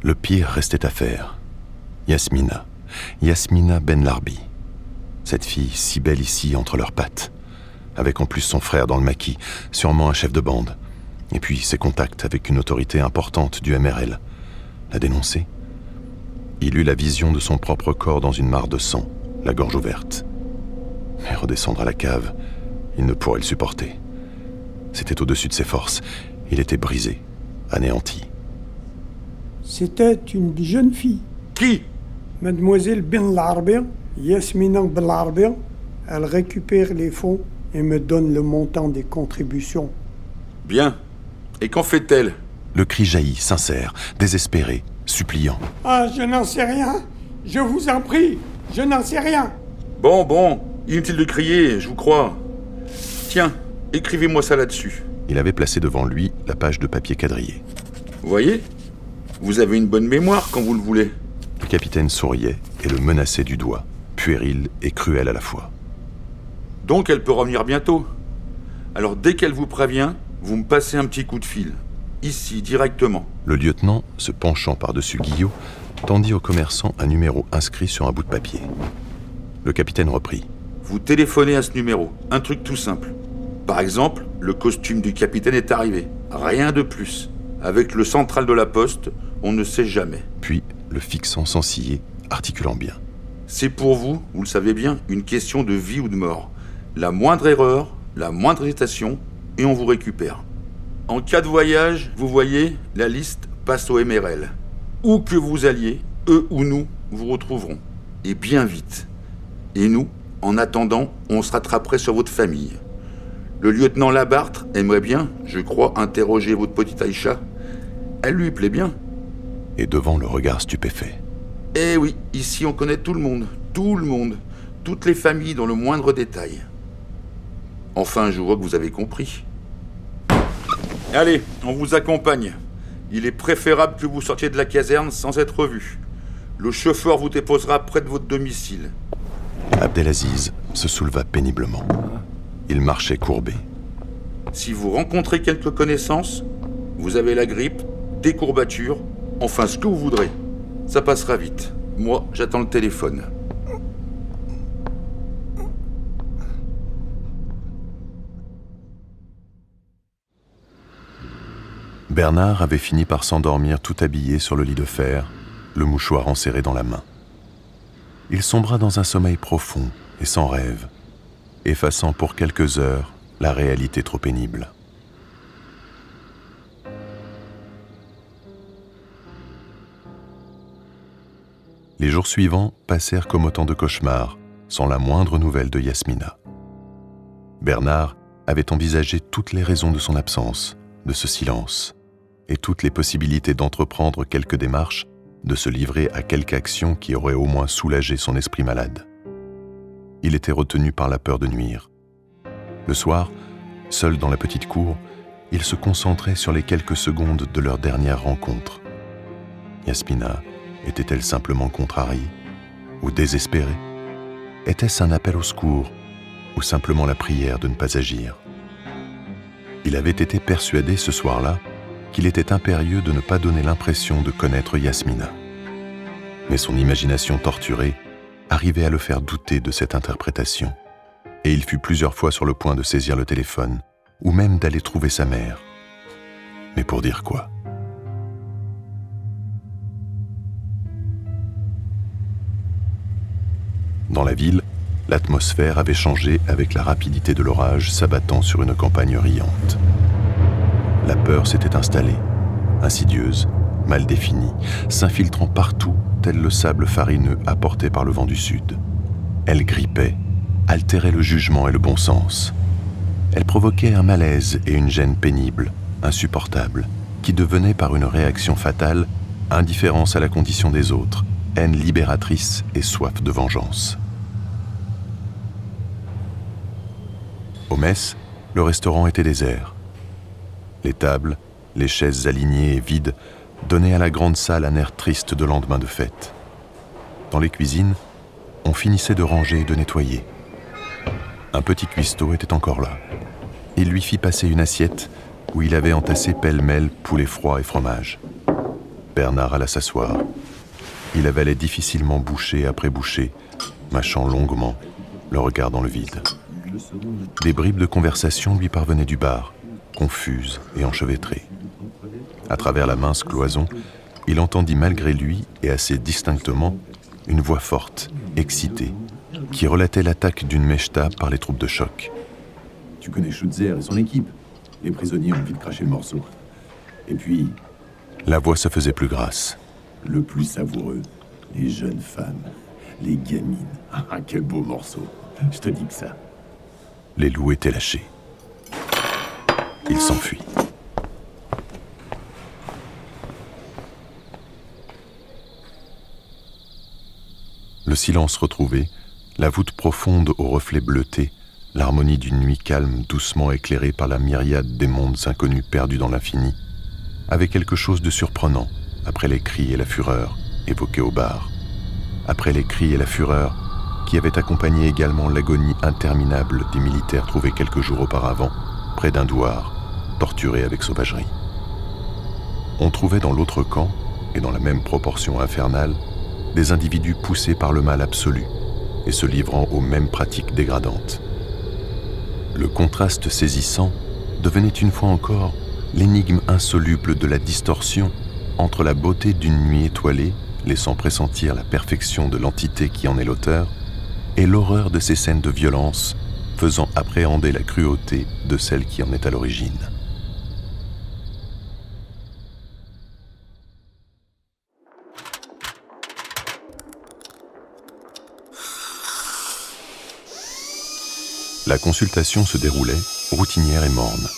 Le pire restait à faire. Yasmina Ben Larbi. Cette fille si belle ici entre leurs pattes, avec en plus son frère dans le maquis, sûrement un chef de bande, et puis ses contacts avec une autorité importante du MRL. La dénoncer ? Il eut la vision de son propre corps dans une mare de sang, la gorge ouverte. Mais redescendre à la cave, il ne pourrait le supporter. C'était au-dessus de ses forces. Il était brisé, anéanti. C'était une jeune fille. Qui ? Mademoiselle Ben Larbi, Yasmina Ben Larbi. Elle récupère les fonds et me donne le montant des contributions. Bien. Et qu'en fait-elle ? Le cri jaillit, sincère, désespéré, suppliant. Ah, je n'en sais rien. Je vous en prie, je n'en sais rien. Bon, inutile de crier, je vous crois. Tiens, écrivez-moi ça là-dessus. Il avait placé devant lui la page de papier quadrillé. Vous voyez ? Vous avez une bonne mémoire quand vous le voulez. Le capitaine souriait et le menaçait du doigt, puéril et cruel à la fois. Donc elle peut revenir bientôt. Alors dès qu'elle vous prévient, vous me passez un petit coup de fil. Ici, directement. Le lieutenant, se penchant par-dessus Guillot, tendit au commerçant un numéro inscrit sur un bout de papier. Le capitaine reprit. Vous téléphonez à ce numéro. Un truc tout simple. Par exemple, le costume du capitaine est arrivé. Rien de plus. Avec le central de la poste, on ne sait jamais. Puis, le fixant sans ciller, articulant bien. C'est pour vous, vous le savez bien, une question de vie ou de mort. La moindre erreur, la moindre hésitation, et on vous récupère. En cas de voyage, vous voyez, la liste passe au MRL. Où que vous alliez, eux ou nous vous retrouverons. Et bien vite. Et nous, en attendant, on se rattraperait sur votre famille. Le lieutenant Labarthe aimerait bien, je crois, interroger votre petite Aïcha. Elle lui plaît bien. Et devant le regard stupéfait. Eh oui, ici on connaît tout le monde, toutes les familles dans le moindre détail. Enfin, je vois que vous avez compris. Allez, on vous accompagne. Il est préférable que vous sortiez de la caserne sans être vu. Le chauffeur vous déposera près de votre domicile. Abdelaziz se souleva péniblement. Il marchait courbé. Si vous rencontrez quelques connaissances, vous avez la grippe, des courbatures, enfin ce que vous voudrez. Ça passera vite. Moi, j'attends le téléphone. Bernard avait fini par s'endormir tout habillé sur le lit de fer, le mouchoir enserré dans la main. Il sombra dans un sommeil profond et sans rêve, effaçant pour quelques heures la réalité trop pénible. Les jours suivants passèrent comme autant de cauchemars, sans la moindre nouvelle de Yasmina. Bernard avait envisagé toutes les raisons de son absence, de ce silence, et toutes les possibilités d'entreprendre quelques démarches, de se livrer à quelque action qui aurait au moins soulagé son esprit malade. Il était retenu par la peur de nuire. Le soir, seul dans la petite cour, il se concentrait sur les quelques secondes de leur dernière rencontre. Yasmina était-elle simplement contrariée ou désespérée? Était-ce un appel au secours ou simplement la prière de ne pas agir? Il avait été persuadé ce soir-là qu'il était impérieux de ne pas donner l'impression de connaître Yasmina. Mais son imagination torturée arrivait à le faire douter de cette interprétation, et il fut plusieurs fois sur le point de saisir le téléphone, ou même d'aller trouver sa mère. Mais pour dire quoi? Dans la ville, l'atmosphère avait changé avec la rapidité de l'orage s'abattant sur une campagne riante. La peur s'était installée, insidieuse, mal définie, s'infiltrant partout tel le sable farineux apporté par le vent du sud. Elle grippait, altérait le jugement et le bon sens. Elle provoquait un malaise et une gêne pénible, insupportable, qui devenaient par une réaction fatale indifférence à la condition des autres, haine libératrice et soif de vengeance. Au Metz, le restaurant était désert. Les tables, les chaises alignées et vides donnaient à la grande salle un air triste de lendemain de fête. Dans les cuisines, on finissait de ranger et de nettoyer. Un petit cuistot était encore là. Il lui fit passer une assiette où il avait entassé pêle-mêle poulet froid et fromage. Bernard alla s'asseoir. Il avalait difficilement bouchée après bouchée, mâchant longuement, le regard dans le vide. Des bribes de conversation lui parvenaient du bar, confuses et enchevêtrées. À travers la mince cloison, il entendit malgré lui, et assez distinctement, une voix forte, excitée, qui relatait l'attaque d'une mechta par les troupes de choc. Tu connais Schutzer et son équipe. Les prisonniers ont vite craché le morceau. Et puis... La voix se faisait plus grasse. Le plus savoureux, les jeunes femmes, les gamines. Ah, quel beau morceau. Je te dis que ça. Les loups étaient lâchés. Il s'enfuit. Le silence retrouvé, la voûte profonde aux reflets bleutés, l'harmonie d'une nuit calme doucement éclairée par la myriade des mondes inconnus perdus dans l'infini, avait quelque chose de surprenant après les cris et la fureur évoqués au bar, après les cris et la fureur qui avaient accompagné également l'agonie interminable des militaires trouvés quelques jours auparavant près d'un douar, torturés avec sauvagerie. On trouvait dans l'autre camp, et dans la même proportion infernale, des individus poussés par le mal absolu et se livrant aux mêmes pratiques dégradantes. Le contraste saisissant devenait une fois encore l'énigme insoluble de la distorsion entre la beauté d'une nuit étoilée, laissant pressentir la perfection de l'entité qui en est l'auteur, et l'horreur de ces scènes de violence, faisant appréhender la cruauté de celle qui en est à l'origine. La consultation se déroulait, routinière et morne.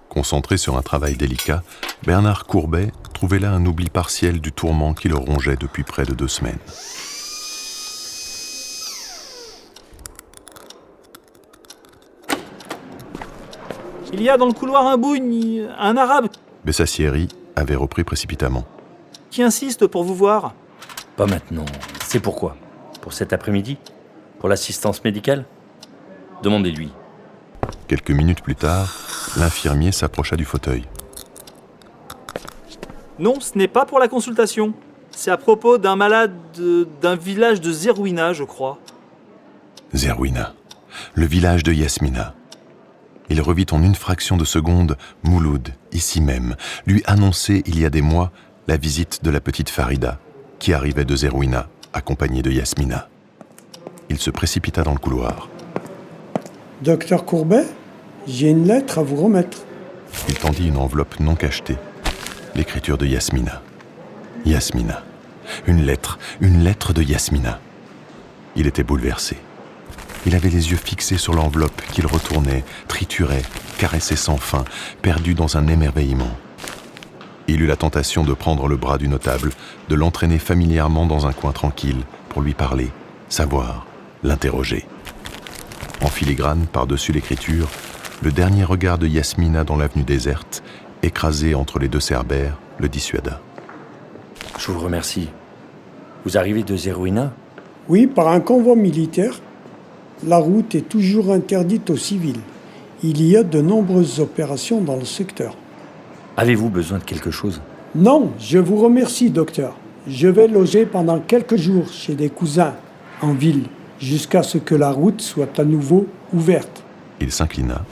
Concentré sur un travail délicat, Bernard Courbet trouvait là un oubli partiel du tourment qui le rongeait depuis près de 2 semaines. Il y a dans le couloir un bougne, un arabe. Bessassieri avait repris précipitamment. Qui insiste pour vous voir. Pas maintenant. C'est pourquoi? Pour cet après-midi? Pour l'assistance médicale? Demandez-lui. Quelques minutes plus tard, l'infirmier s'approcha du fauteuil. Non, ce n'est pas pour la consultation. C'est à propos d'un malade d'un village de Zerouina, je crois. Zerouina, le village de Yasmina. Il revit en une fraction de seconde Mouloud, ici même, lui annoncer il y a des mois la visite de la petite Farida, qui arrivait de Zerouina, accompagnée de Yasmina. Il se précipita dans le couloir. Docteur Courbet, j'ai une lettre à vous remettre. Il tendit une enveloppe non cachetée. L'écriture de Yasmina. Yasmina. Une lettre de Yasmina. Il était bouleversé. Il avait les yeux fixés sur l'enveloppe qu'il retournait, triturait, caressait sans fin, perdu dans un émerveillement. Il eut la tentation de prendre le bras du notable, de l'entraîner familièrement dans un coin tranquille pour lui parler, savoir, l'interroger. En filigrane, par-dessus l'écriture, le dernier regard de Yasmina dans l'avenue déserte, écrasé entre les deux cerbères, le dissuada. Je vous remercie. Vous arrivez de Zerouina ? Oui, par un convoi militaire. La route est toujours interdite aux civils. Il y a de nombreuses opérations dans le secteur. Avez-vous besoin de quelque chose ? Non, je vous remercie, docteur. Je vais loger pendant quelques jours chez des cousins, en ville, jusqu'à ce que la route soit à nouveau ouverte. Il s'inclina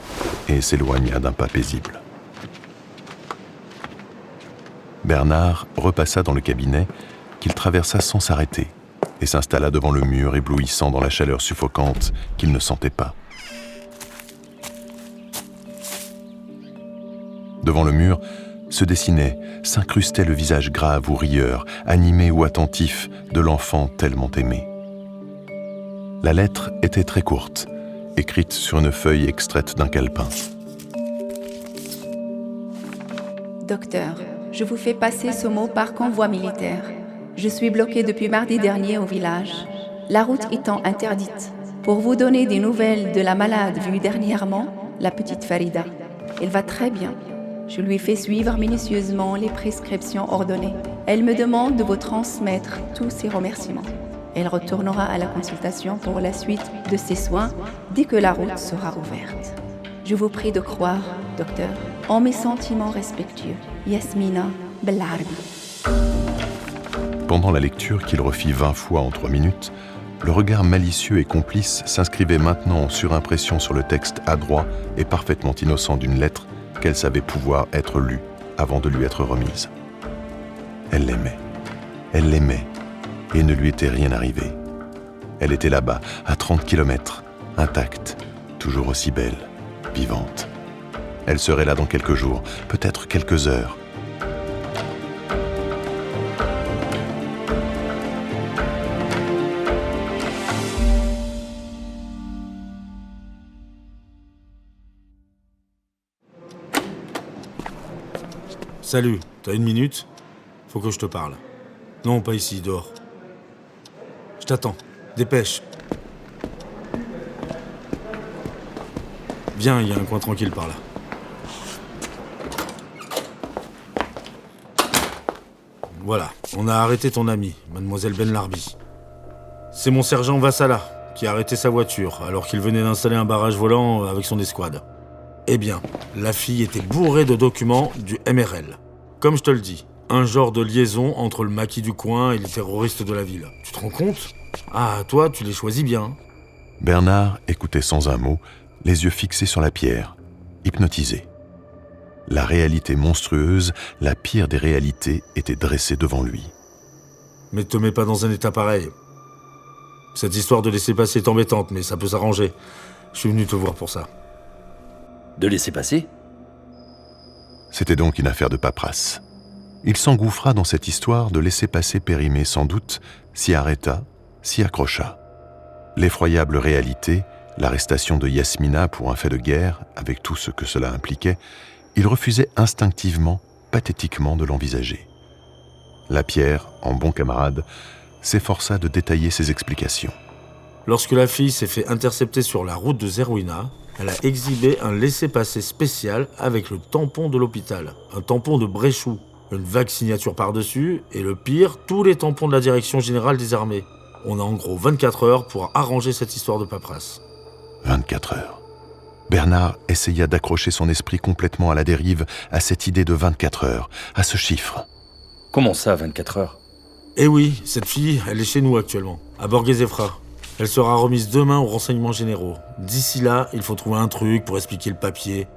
et s'éloigna d'un pas paisible. Bernard repassa dans le cabinet qu'il traversa sans s'arrêter et s'installa devant le mur éblouissant dans la chaleur suffocante qu'il ne sentait pas. Devant le mur se dessinait, s'incrustait le visage grave ou rieur, animé ou attentif de l'enfant tellement aimé. La lettre était très courte, écrite sur une feuille extraite d'un calepin. Docteur, je vous fais passer ce mot par convoi militaire. Je suis bloqué depuis mardi dernier au village, la route étant interdite. Pour vous donner des nouvelles de la malade vue dernièrement, la petite Farida. Elle va très bien. Je lui fais suivre minutieusement les prescriptions ordonnées. Elle me demande de vous transmettre tous ses remerciements. Elle retournera à la consultation pour la suite de ses soins dès que la route sera ouverte. Je vous prie de croire, docteur, en mes sentiments respectueux. Yasmina Bellarbi. Pendant la lecture qu'il refit 20 fois en 3 minutes, le regard malicieux et complice s'inscrivait maintenant en surimpression sur le texte adroit et parfaitement innocent d'une lettre qu'elle savait pouvoir être lue avant de lui être remise. Elle l'aimait, et il ne lui était rien arrivé. Elle était là-bas, à 30 kilomètres, intacte, toujours aussi belle, vivante. Elle serait là dans quelques jours, peut-être quelques heures. Salut, t'as 1 minute ? Faut que je te parle. Non, pas ici, dehors. Je t'attends. Dépêche. Viens, il y a un coin tranquille par là. Voilà, on a arrêté ton amie, mademoiselle Benlarbi. C'est mon sergent Vassala qui a arrêté sa voiture alors qu'il venait d'installer un barrage volant avec son escouade. Eh bien, la fille était bourrée de documents du MRL. Comme je te le dis, un genre de liaison entre le maquis du coin et les terroristes de la ville. Tu te rends compte ? Ah, toi, tu les choisis bien. Bernard écoutait sans un mot, les yeux fixés sur la pierre, hypnotisé. La réalité monstrueuse, la pire des réalités, était dressée devant lui. Mais te mets pas dans un état pareil. Cette histoire de laisser passer est embêtante, mais ça peut s'arranger. Je suis venu te voir pour ça. De laisser passer ? C'était donc une affaire de paperasse. Il s'engouffra dans cette histoire de laisser-passer périmé sans doute, s'y arrêta, s'y accrocha. L'effroyable réalité, l'arrestation de Yasmina pour un fait de guerre, avec tout ce que cela impliquait, il refusait instinctivement, pathétiquement de l'envisager. Lapierre, en bon camarade, s'efforça de détailler ses explications. Lorsque la fille s'est fait intercepter sur la route de Zerouina, elle a exhibé un laissez-passer spécial avec le tampon de l'hôpital, un tampon de Bréchou, une vague signature par-dessus, et le pire, tous les tampons de la Direction Générale des Armées. On a en gros 24 heures pour arranger cette histoire de paperasse. 24 heures. Bernard essaya d'accrocher son esprit complètement à la dérive, à cette idée de 24 heures, à ce chiffre. Comment ça, 24 heures ? Eh oui, cette fille, elle est chez nous actuellement, à Borghese-Effra. Elle sera remise demain aux renseignements généraux. D'ici là, il faut trouver un truc pour expliquer le papier.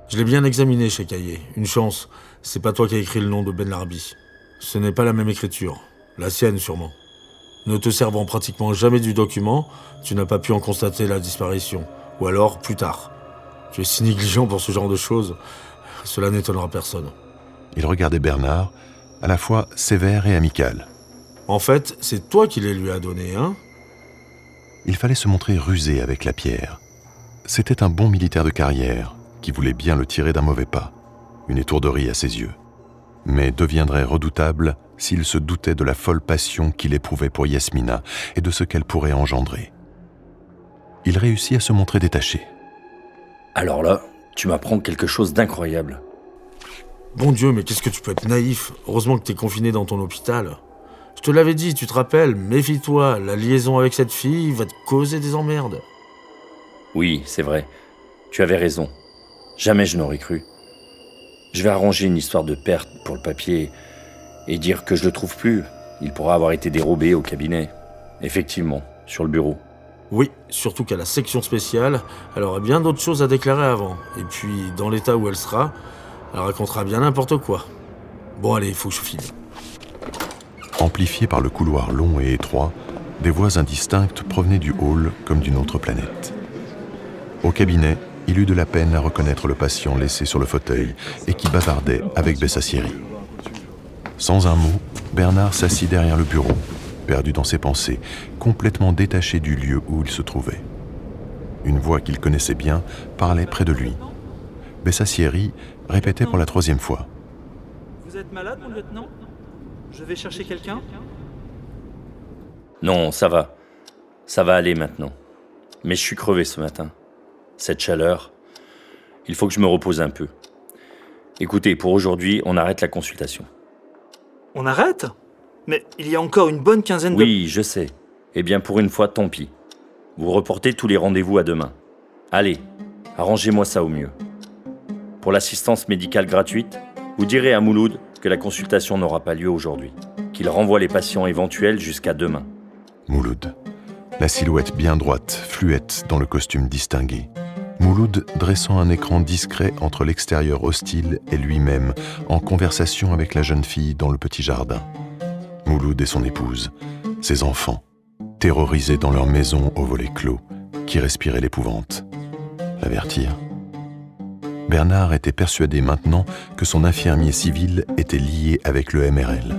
Je l'ai bien examiné chez Caillé. Une chance, c'est pas toi qui as écrit le nom de Benlarbi. Ce n'est pas la même écriture. La sienne, sûrement. Ne te servant pratiquement jamais du document, tu n'as pas pu en constater la disparition. Ou alors, plus tard. Tu es si négligent pour ce genre de choses. Cela n'étonnera personne. Il regardait Bernard, à la fois sévère et amical. En fait, c'est toi qui les lui as donnés, hein ? il fallait se montrer rusé avec la pierre. C'était un bon militaire de carrière qui voulait bien le tirer d'un mauvais pas, une étourderie à ses yeux, mais deviendrait redoutable s'il se doutait de la folle passion qu'il éprouvait pour Yasmina et de ce qu'elle pourrait engendrer. Il réussit à se montrer détaché. Alors là, tu m'apprends quelque chose d'incroyable. Bon Dieu, mais qu'est-ce que tu peux être naïf. Heureusement que t'es confiné dans ton hôpital. Je te l'avais dit, tu te rappelles, méfie-toi, la liaison avec cette fille va te causer des emmerdes. Oui, c'est vrai. Tu avais raison. Jamais je n'aurais cru. Je vais arranger une histoire de perte pour le papier et dire que je le trouve plus. Il pourra avoir été dérobé au cabinet. Effectivement, sur le bureau. Oui, surtout qu'à la section spéciale, elle aura bien d'autres choses à déclarer avant. Et puis, dans l'état où elle sera, elle racontera bien n'importe quoi. Bon allez, il faut que je file. Amplifiés par le couloir long et étroit, des voix indistinctes provenaient du hall comme d'une autre planète. Au cabinet, il eut de la peine à reconnaître le patient laissé sur le fauteuil et qui bavardait avec Bessassieri. Sans un mot, Bernard s'assit derrière le bureau, perdu dans ses pensées, complètement détaché du lieu où il se trouvait. Une voix qu'il connaissait bien parlait près de lui. Bessassieri répétait pour la 3e fois. Vous êtes malade, mon lieutenant? Je vais chercher quelqu'un? Non, ça va. Ça va aller maintenant. Mais je suis crevé ce matin. Cette chaleur, il faut que je me repose un peu. Écoutez, pour aujourd'hui, on arrête la consultation. On arrête? Mais il y a encore une bonne quinzaine de... Oui, je sais. Eh bien, pour une fois, tant pis. Vous reportez tous les rendez-vous à demain. Allez, arrangez-moi ça au mieux. Pour l'assistance médicale gratuite, vous direz à Mouloud que la consultation n'aura pas lieu aujourd'hui, qu'il renvoie les patients éventuels jusqu'à demain. Mouloud, la silhouette bien droite, fluette dans le costume distingué. Mouloud dressant un écran discret entre l'extérieur hostile et lui-même, en conversation avec la jeune fille dans le petit jardin. Mouloud et son épouse, ses enfants, terrorisés dans leur maison au volet clos, qui respiraient l'épouvante. L'avertir? Bernard était persuadé maintenant que son infirmier civil était lié avec le MRL.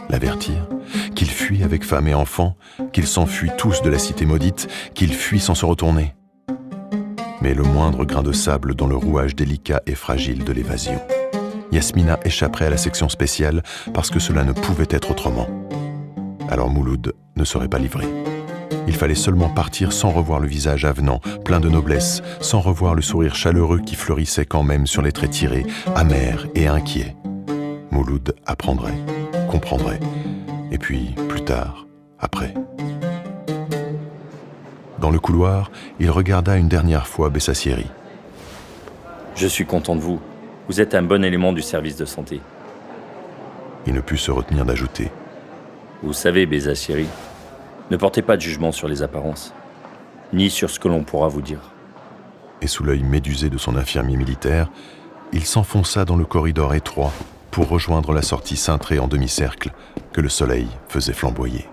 L'avertir? Qu'il fuit avec femme et enfants, qu'ils s'enfuient tous de la cité maudite, qu'ils fuient sans se retourner. Mais le moindre grain de sable dans le rouage délicat et fragile de l'évasion. Yasmina échapperait à la section spéciale parce que cela ne pouvait être autrement. Alors Mouloud ne serait pas livré. Il fallait seulement partir sans revoir le visage avenant, plein de noblesse, sans revoir le sourire chaleureux qui fleurissait quand même sur les traits tirés, amers et inquiets. Mouloud apprendrait, comprendrait, et puis plus tard, après. Dans le couloir, il regarda une dernière fois Bessassieri. Je suis content de vous. Vous êtes un bon élément du service de santé. Il ne put se retenir d'ajouter. Vous savez, Bessassieri, ne portez pas de jugement sur les apparences, ni sur ce que l'on pourra vous dire. Et sous l'œil médusé de son infirmier militaire, il s'enfonça dans le corridor étroit pour rejoindre la sortie cintrée en demi-cercle que le soleil faisait flamboyer.